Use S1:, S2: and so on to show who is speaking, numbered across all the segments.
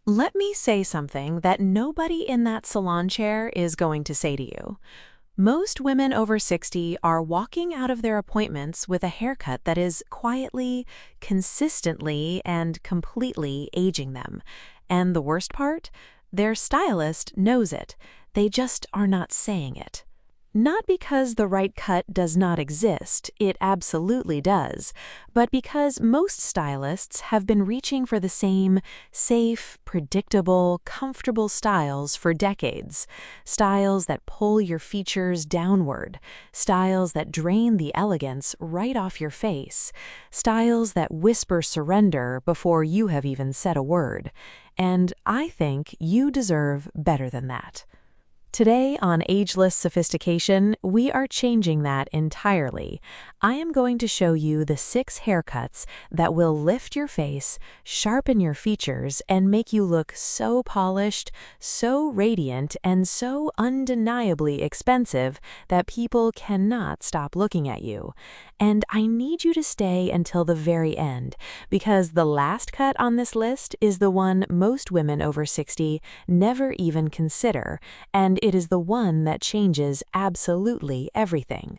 S1: Let me say something that nobody in that salon chair is going to say to you. Most women over 60 are walking out of their appointments with a haircut that is quietly, consistently, and completely aging them. And the worst part? Their stylist knows it. They just are not saying it. Not because the right cut does not exist, it absolutely does, but because most stylists have been reaching for the same safe, predictable, comfortable styles for decades. Styles that pull your features downward, styles that drain the elegance right off your face, styles that whisper surrender before you have even said a word. And I think you deserve better than that. Today on Ageless Sophistication, we are changing that entirely. I am going to show you the 6 haircuts that will lift your face, sharpen your features, and make you look so polished, so radiant, and so undeniably expensive that people cannot stop looking at you. And I need you to stay until the very end, because the last cut on this list is the one most women over 60 never even consider, and it is the one that changes absolutely everything.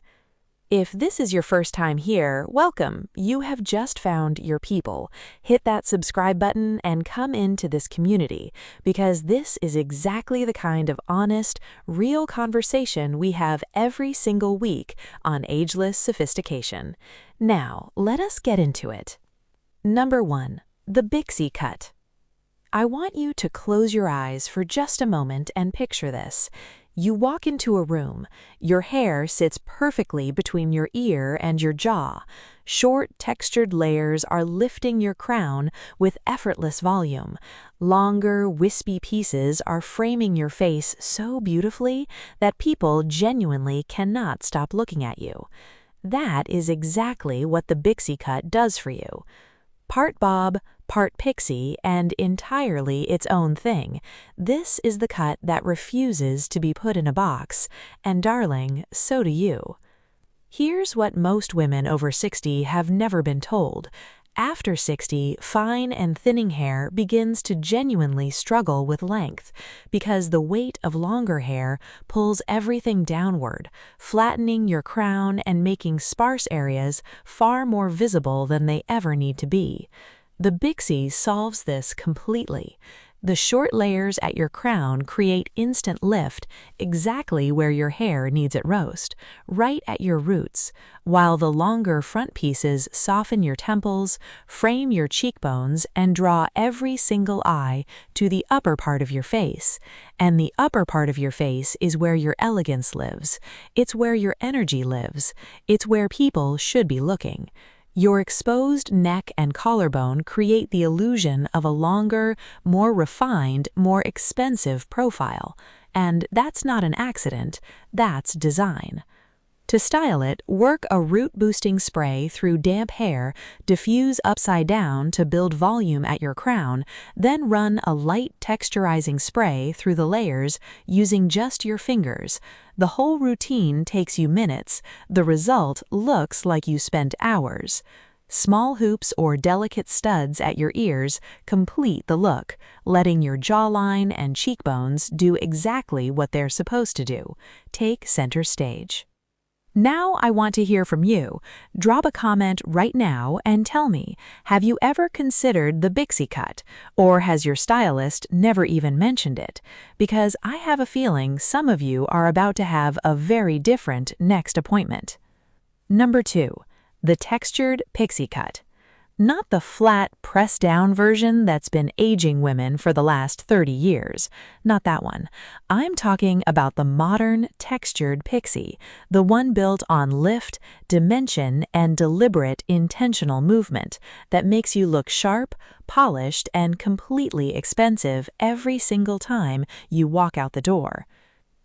S1: If this is your first time here, welcome. You have just found your people. Hit that subscribe button and come into this community, because this is exactly the kind of honest, real conversation we have every single week on Ageless Sophistication. Now, let us get into it. Number 1. The Bixie Cut. I want you to close your eyes for just a moment and picture this. You walk into a room. Your hair sits perfectly between your ear and your jaw. Short, textured layers are lifting your crown with effortless volume. Longer, wispy pieces are framing your face so beautifully that people genuinely cannot stop looking at you. That is exactly what the Bixie Cut does for you. Part bob, part pixie, and entirely its own thing. This is the cut that refuses to be put in a box, and darling, so do you. Here's what most women over 60 have never been told. After 60, fine and thinning hair begins to genuinely struggle with length because the weight of longer hair pulls everything downward, flattening your crown and making sparse areas far more visible than they ever need to be. The Bixie solves this completely. The short layers at your crown create instant lift exactly where your hair needs it most, right at your roots, while the longer front pieces soften your temples, frame your cheekbones, and draw every single eye to the upper part of your face. And the upper part of your face is where your elegance lives. It's where your energy lives. It's where people should be looking. Your exposed neck and collarbone create the illusion of a longer, more refined, more expensive profile. And that's not an accident, that's design. To style it, work a root-boosting spray through damp hair, diffuse upside down to build volume at your crown, then run a light texturizing spray through the layers using just your fingers. The whole routine takes you minutes. The result looks like you spent hours. Small hoops or delicate studs at your ears complete the look, letting your jawline and cheekbones do exactly what they're supposed to do. Take center stage. Now I want to hear from you. Drop a comment right now and tell me, have you ever considered the Bixie Cut, or has your stylist never even mentioned it? Because I have a feeling some of you are about to have a very different next appointment. Number 2. The Textured Pixie Cut. Not the flat, pressed-down version that's been aging women for the last 30 years. Not that one. I'm talking about the modern textured pixie, the one built on lift, dimension, and deliberate, intentional movement that makes you look sharp, polished, and completely expensive every single time you walk out the door.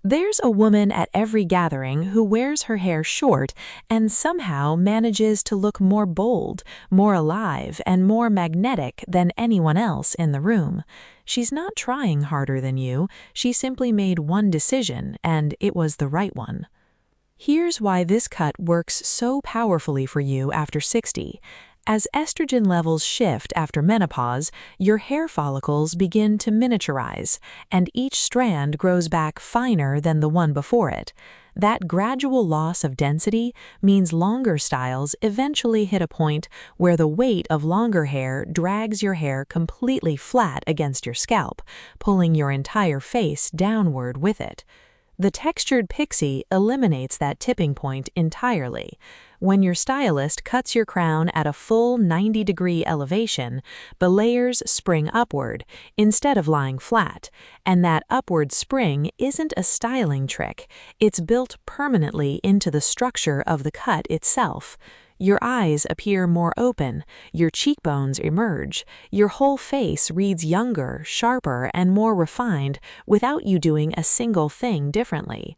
S1: There's a woman at every gathering who wears her hair short and somehow manages to look more bold, more alive, and more magnetic than anyone else in the room. She's not trying harder than you, she simply made one decision, and it was the right one. Here's why this cut works so powerfully for you after 60. As estrogen levels shift after menopause, your hair follicles begin to miniaturize, and each strand grows back finer than the one before it. That gradual loss of density means longer styles eventually hit a point where the weight of longer hair drags your hair completely flat against your scalp, pulling your entire face downward with it. The textured pixie eliminates that tipping point entirely. When your stylist cuts your crown at a full 90-degree elevation, the layers spring upward instead of lying flat, and that upward spring isn't a styling trick, it's built permanently into the structure of the cut itself. Your eyes appear more open, your cheekbones emerge, your whole face reads younger, sharper, and more refined without you doing a single thing differently.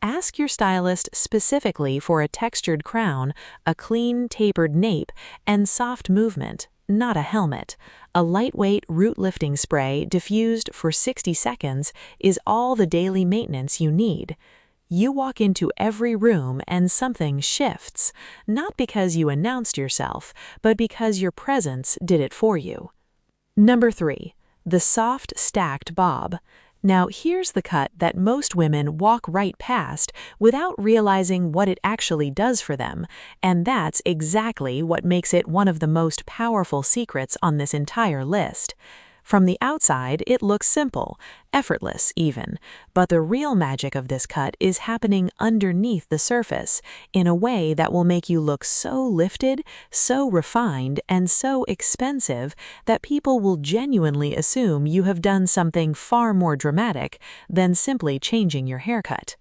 S1: Ask your stylist specifically for a textured crown, a clean, tapered nape, and soft movement, not a helmet. A lightweight root-lifting spray diffused for 60 seconds is all the daily maintenance you need. You walk into every room and something shifts, not because you announced yourself, but because your presence did it for you. Number 3. The soft stacked bob. Now here's the cut that most women walk right past without realizing what it actually does for them, and that's exactly what makes it one of the most powerful secrets on this entire list. From the outside, it looks simple, effortless even, but the real magic of this cut is happening underneath the surface in a way that will make you look so lifted, so refined, and so expensive that people will genuinely assume you have done something far more dramatic than simply changing your haircut.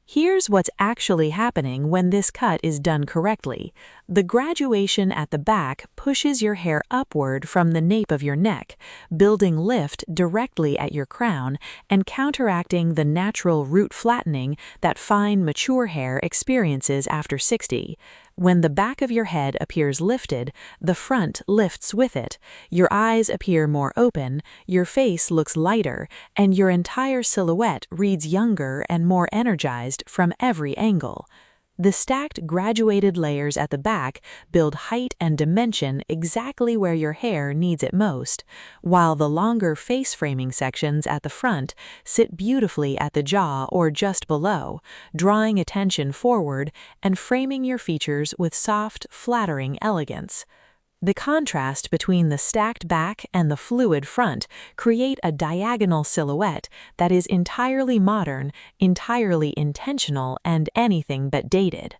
S1: Here's what's actually happening when this cut is done correctly. The graduation at the back pushes your hair upward from the nape of your neck, building lift directly at your crown and counteracting the natural root flattening that fine, mature hair experiences after 60. When the back of your head appears lifted, the front lifts with it. Your eyes appear more open, your face looks lighter, and your entire silhouette reads younger and more energized from every angle. The stacked graduated layers at the back build height and dimension exactly where your hair needs it most, while the longer face framing sections at the front sit beautifully at the jaw or just below, drawing attention forward and framing your features with soft, flattering elegance. The contrast between the stacked back and the fluid front create a diagonal silhouette that is entirely modern, entirely intentional, and anything but dated.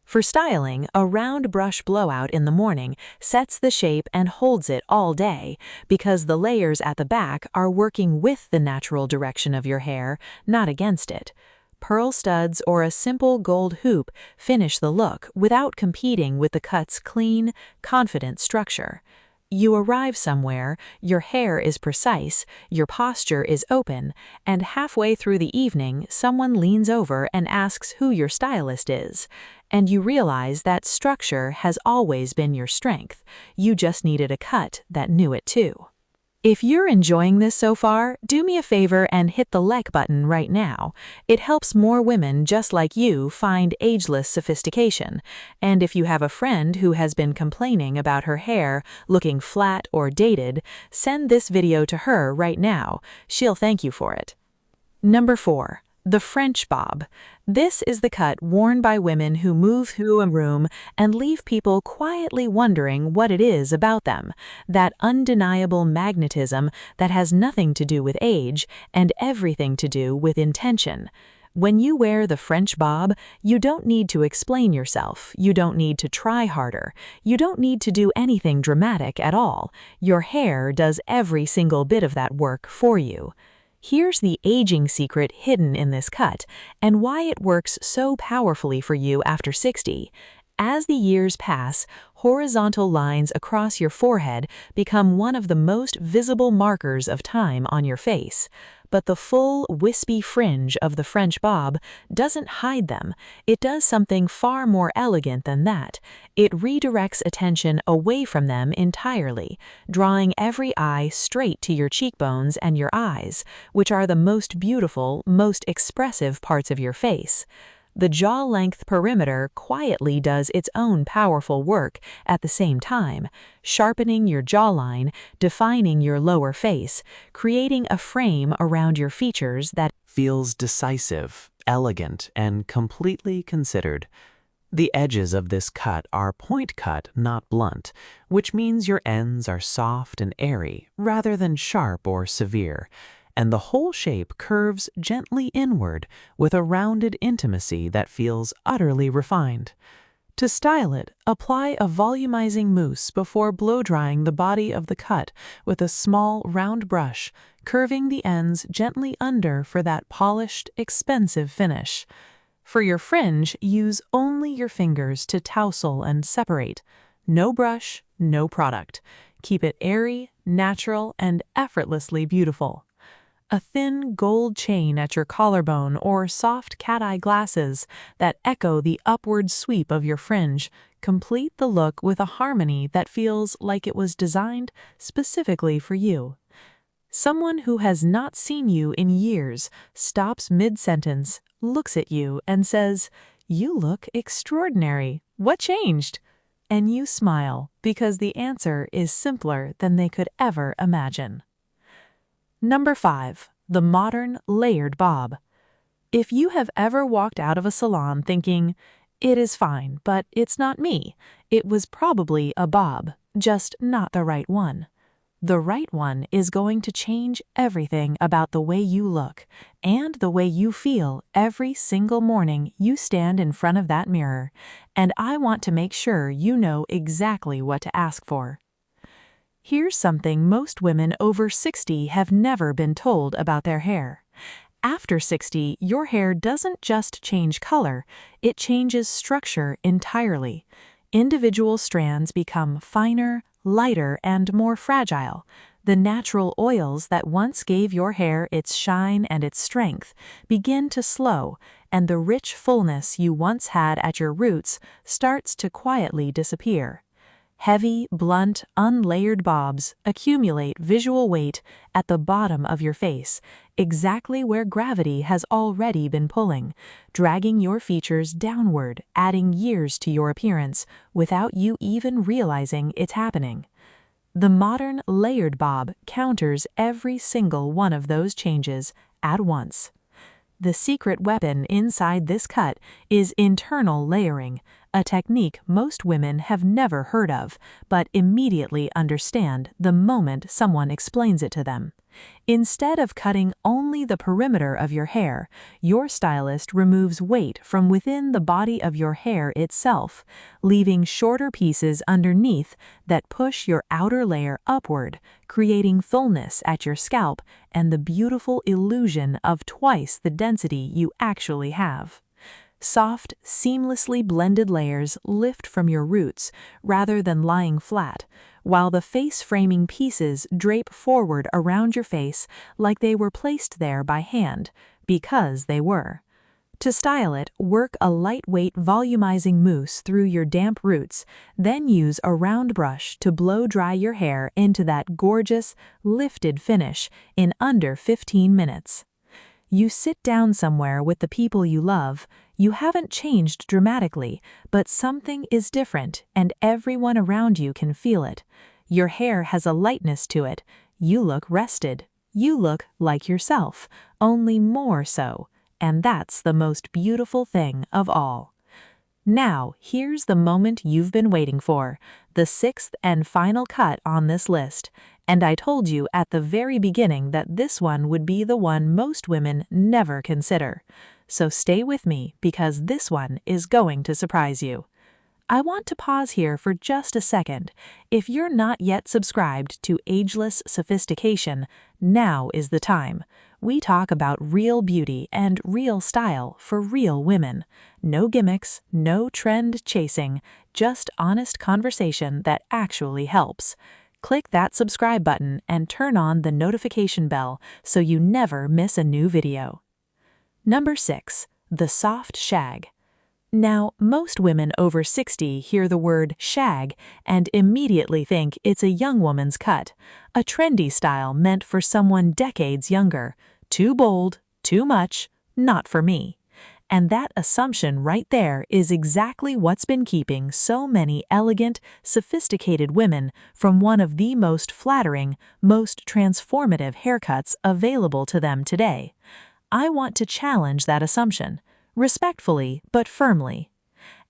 S1: For styling, a round brush blowout in the morning sets the shape and holds it all day because the layers at the back are working with the natural direction of your hair, not against it. Pearl studs or a simple gold hoop finish the look without competing with the cut's clean, confident structure. You arrive somewhere, your hair is precise, your posture is open, and halfway through the evening someone leans over and asks who your stylist is. And you realize that structure has always been your strength. You just needed a cut that knew it too. If you're enjoying this so far, do me a favor and hit the like button right now. It helps more women just like you find ageless sophistication. And if you have a friend who has been complaining about her hair looking flat or dated, send this video to her right now. She'll thank you for it. Number 4. The French bob. This is the cut worn by women who move through a room and leave people quietly wondering what it is about them. That undeniable magnetism that has nothing to do with age and everything to do with intention. When you wear the French bob, you don't need to explain yourself, you don't need to try harder, you don't need to do anything dramatic at all. Your hair does every single bit of that work for you. Here's the aging secret hidden in this cut, and why it works so powerfully for you after 60. As the years pass, horizontal lines across your forehead become one of the most visible markers of time on your face. But the full, wispy fringe of the French bob doesn't hide them. It does something far more elegant than that. It redirects attention away from them entirely, drawing every eye straight to your cheekbones and your eyes, which are the most beautiful, most expressive parts of your face. The jaw-length perimeter quietly does its own powerful work at the same time, sharpening your jawline, defining your lower face, creating a frame around your features that
S2: feels decisive, elegant, and completely considered. The edges of this cut are point cut, not blunt, which means your ends are soft and airy rather than sharp or severe, and the whole shape curves gently inward with a rounded intimacy that feels utterly refined. To style it, apply a volumizing mousse before blow-drying the body of the cut with a small, round brush, curving the ends gently under for that polished, expensive finish. For your fringe, use only your fingers to tousle and separate. No brush, no product. Keep it airy, natural, and effortlessly beautiful. A thin gold chain at your collarbone or soft cat-eye glasses that echo the upward sweep of your fringe complete the look with a harmony that feels like it was designed specifically for you. Someone who has not seen you in years stops mid-sentence, looks at you, and says, "You look extraordinary. What changed?" And you smile because the answer is simpler than they could ever imagine. Number 5. The modern layered bob. If you have ever walked out of a salon thinking, "It is fine, but it's not me," it was probably a bob, just not the right one. The right one is going to change everything about the way you look and the way you feel every single morning you stand in front of that mirror, and I want to make sure you know exactly what to ask for. Here's something most women over 60 have never been told about their hair. After 60, your hair doesn't just change color, it changes structure entirely. Individual strands become finer, lighter, and more fragile. The natural oils that once gave your hair its shine and its strength begin to slow, and the rich fullness you once had at your roots starts to quietly disappear. Heavy, blunt, unlayered bobs accumulate visual weight at the bottom of your face, exactly where gravity has already been pulling, dragging your features downward, adding years to your appearance without you even realizing it's happening. The modern layered bob counters every single one of those changes at once. The secret weapon inside this cut is internal layering, a technique most women have never heard of, but immediately understand the moment someone explains it to them. Instead of cutting only the perimeter of your hair, your stylist removes weight from within the body of your hair itself, leaving shorter pieces underneath that push your outer layer upward, creating fullness at your scalp and the beautiful illusion of twice the density you actually have. Soft, seamlessly blended layers lift from your roots rather than lying flat, while the face-framing pieces drape forward around your face like they were placed there by hand, because they were. To style it, work a lightweight volumizing mousse through your damp roots, then use a round brush to blow dry your hair into that gorgeous, lifted finish in under 15 minutes. You sit down somewhere with the people you love. You haven't changed dramatically, but something is different, and everyone around you can feel it. Your hair has a lightness to it. You look rested. You look like yourself, only more so, and that's the most beautiful thing of all. Now, here's the moment you've been waiting for, the 6th and final cut on this list. And I told you at the very beginning that this one would be the one most women never consider. So stay with me because this one is going to surprise you. I want to pause here for just a second. If you're not yet subscribed to Ageless Sophistication, now is the time. We talk about real beauty and real style for real women. No gimmicks, no trend chasing, just honest conversation that actually helps. Click that subscribe button and turn on the notification bell so you never miss a new video. Number 6. The Soft Shag. Now, most women over 60 hear the word shag and immediately think it's a young woman's cut, a trendy style meant for someone decades younger. Too bold, too much, not for me.
S1: And that assumption right there is exactly what's been keeping so many elegant, sophisticated women from one of the most flattering, most transformative haircuts available to them today. I want to challenge that assumption, respectfully but firmly.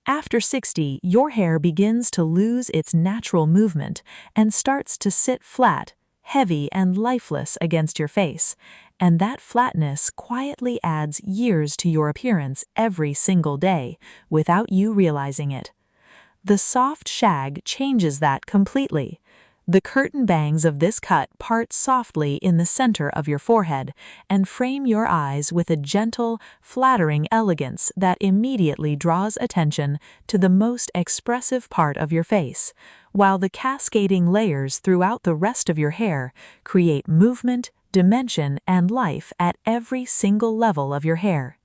S1: After 60, your hair begins to lose its natural movement and starts to sit flat, heavy and lifeless against your face, and that flatness quietly adds years to your appearance every single day without you realizing it. The soft shag changes that completely. The curtain bangs of this cut part softly in the center of your forehead and frame your eyes with a gentle, flattering elegance that immediately draws attention to the most expressive part of your face, while the cascading layers throughout the rest of your hair create movement, dimension, and life at every single level of your hair.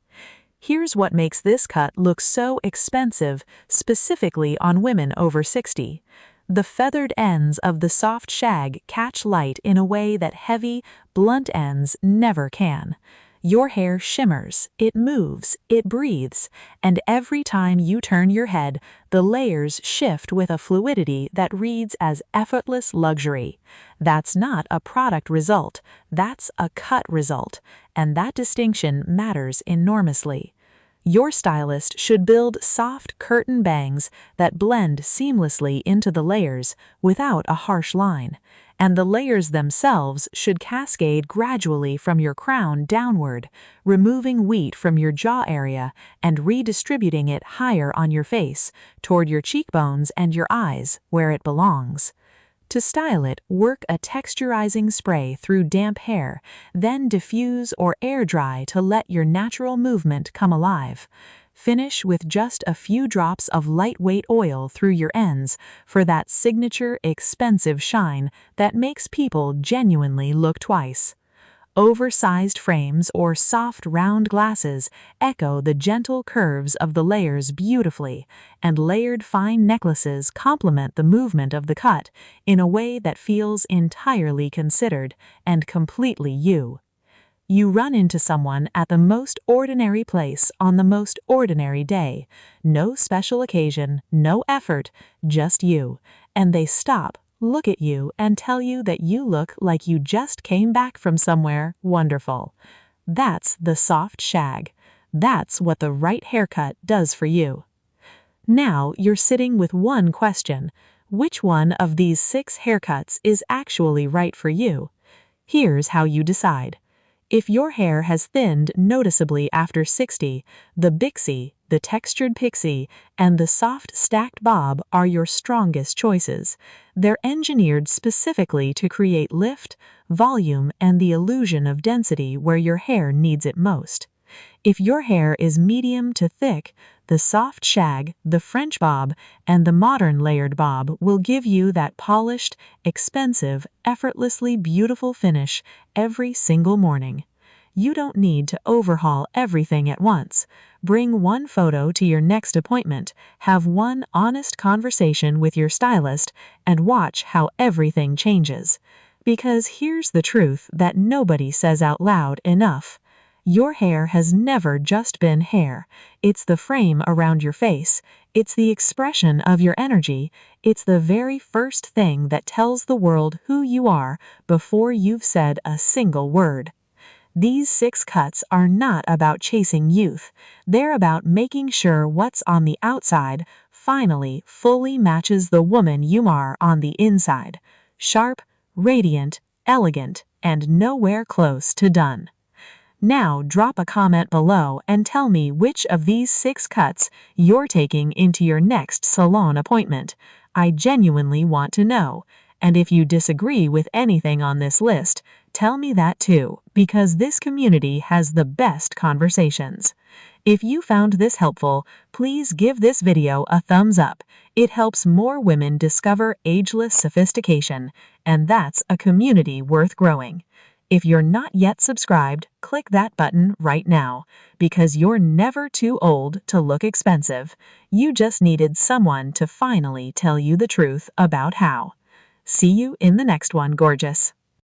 S1: Here's what makes this cut look so expensive, specifically on women over 60. The feathered ends of the soft shag catch light in a way that heavy, blunt ends never can. Your hair shimmers, it moves, it breathes, and every time you turn your head, the layers shift with a fluidity that reads as effortless luxury. That's not a product result, that's a cut result, and that distinction matters enormously. Your stylist should build soft curtain bangs that blend seamlessly into the layers without a harsh line, and the layers themselves should cascade gradually from your crown downward, removing wheat from your jaw area and redistributing it higher on your face, toward your cheekbones and your eyes, where it belongs. To style it, work a texturizing spray through damp hair, then diffuse or air dry to let your natural movement come alive. Finish with just a few drops of lightweight oil through your ends for that signature expensive shine that makes people genuinely look twice. Oversized frames or soft round glasses echo the gentle curves of the layers beautifully, and layered fine necklaces complement the movement of the cut in a way that feels entirely considered and completely you. You run into someone at the most ordinary place on the most ordinary day. No special occasion, no effort, just you. And they stop, look at you, and tell you that you look like you just came back from somewhere wonderful. That's the soft shag. That's what the right haircut does for you. Now you're sitting with one question. Which one of these 6 haircuts is actually right for you? Here's how you decide. If your hair has thinned noticeably after 60, the Bixie, the Textured Pixie, and the Soft Stacked Bob are your strongest choices. They're engineered specifically to create lift, volume, and the illusion of density where your hair needs it most. If your hair is medium to thick, the soft shag, the French bob, and the modern layered bob will give you that polished, expensive, effortlessly beautiful finish every single morning. You don't need to overhaul everything at once. Bring one photo to your next appointment, have one honest conversation with your stylist, and watch how everything changes. Because here's the truth that nobody says out loud enough. Your hair has never just been hair. It's the frame around your face. It's the expression of your energy. It's the very first thing that tells the world who you are before you've said a single word. These 6 cuts are not about chasing youth. They're about making sure what's on the outside finally fully matches the woman you are on the inside. Sharp, radiant, elegant, and nowhere close to done. Now drop a comment below and tell me which of these 6 cuts you're taking into your next salon appointment. I genuinely want to know. And if you disagree with anything on this list, tell me that too, because this community has the best conversations. If you found this helpful, please give this video a thumbs up. It helps more women discover ageless sophistication, and that's a community worth growing. If you're not yet subscribed, click that button right now, because you're never too old to look expensive. You just needed someone to finally tell you the truth about how. See you in the next one, gorgeous.